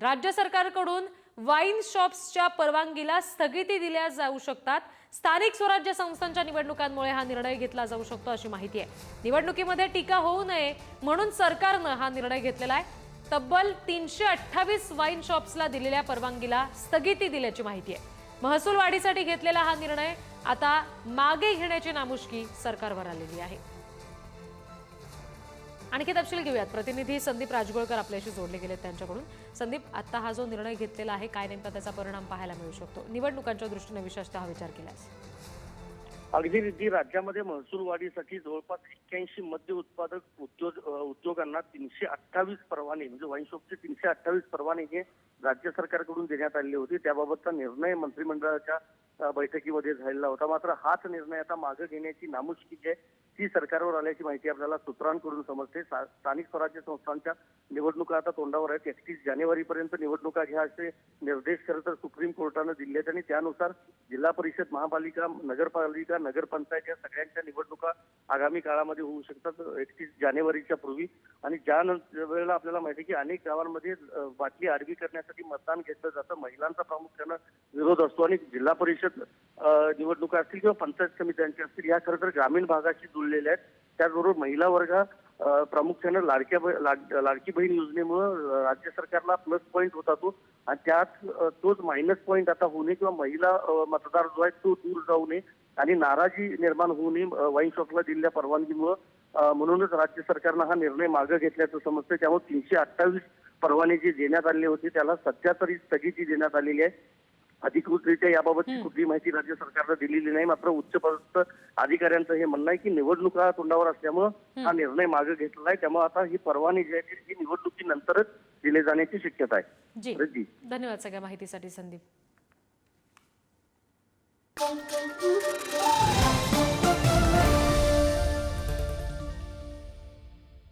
राज्य सरकारकडून वाईन शॉप्सच्या परवानगीला स्थगिती दिल्या जाऊ शकतात। स्थानिक स्वराज्य संस्थांच्या निवडणुकांमुळे हा निर्णय घेतला जाऊ शकतो अशी माहिती आहे। निवडणुकीमध्ये टीका होऊ नये म्हणून सरकारने हा निर्णय घेतलेला आहे। तब्बल 328 वाईन शॉप्सला दिलेल्या परवानगीला स्थगिती दिल्याची माहिती आहे। महसूल वाढीसाठी घेतलेला हा निर्णय आता मागे घेण्याची नामुष्की सरकारवर आलेली आहे। आणखी तपशील घेऊयात, प्रतिनिधी संदीप राजगोळकर आपल्याशी जोडले गेले त्यांच्याकडून। संदीप, आता हा जो निर्णय घेतलेला आहे, काय नेमका त्याचा परिणाम पाहायला मिळू शकतो निवडणुकांच्या दृष्टीने, विशेषतः विचार केल्यास? अगदी रिद्धी, राज्यामध्ये महसूल वाढीसाठी जवळपास 81 मद्य उत्पादक उद्योगांना 328 परवाने, म्हणजे वाईन शॉपचे 328 परवाने हे राज्य सरकारकडून देण्यात आलेले होते। त्याबाबतचा निर्णय मंत्रिमंडळाच्या बैठकीमध्ये झालेला होता। मात्र हाच निर्णय आता मागे घेण्याची नामुष्की जी आहे ती सरकारवर आल्याची माहिती आपल्याला सूत्रांकडून समजते। स्थानिक स्वराज्य संस्थांच्या निवडणुका आता तोंडावर आहेत। 31 जानेवारीपर्यंत निवडणुका घ्या असे निर्देश खरं तर सुप्रीम कोर्टाने दिले आहेत आणि त्यानुसार जिल्हा परिषद, महापालिका, नगरपालिका, नगरपंचायत या सगळ्यांच्या निवडणुका आगामी काळामध्ये होऊ शकतात 31 जानेवारीच्या पूर्वी। आणि ज्या वेळेला आपल्याला माहिती आहे की अनेक गावांमध्ये बाटली आडवी करण्यासाठी मतदान घेतलं जातं, महिलांचा प्रामुख्यानं विरोध असतो आणि जिल्हा परिषद निवडणुका असतील किंवा पंचायत समित्यांच्या असतील या खरं तर ग्रामीण भागाशी जुळलेल्या आहेत। त्याचबरोबर महिला वर्ग प्रामुख्यानं लाडकी बहीण योजनेमुळे राज्य सरकारला प्लस पॉईंट होता तो, आणि त्यात तोच मायनस पॉईंट आता होऊ नये किंवा महिला मतदार जो आहे तो दूर जाऊ नये आणि नाराजी निर्माण होऊ नये वाईन शॉपला दिलेल्या परवानगीमुळे, म्हणूनच राज्य सरकारनं हा निर्णय मागे घेतल्याचं समजतं। त्यामुळे 328 परवाने जे देण्यात आलेले होते त्याला सध्या तरी स्थगिती देण्यात आलेली आहे। अधिकृतरित्या याबाबतची कुठली माहिती राज्य सरकारनं दिलेली नाही। मात्र उच्चपदस्थ अधिकाऱ्यांचं हे म्हणणं आहे की निवडणुका तोंडावर असल्यामुळे हा निर्णय मागे घेतलेला आहे। त्यामुळे आता ही परवाने जी आहे ती निवडणुकीनंतरच दिले जाण्याची शक्यता आहे। जी, धन्यवाद सगळ्या माहितीसाठी संदीप।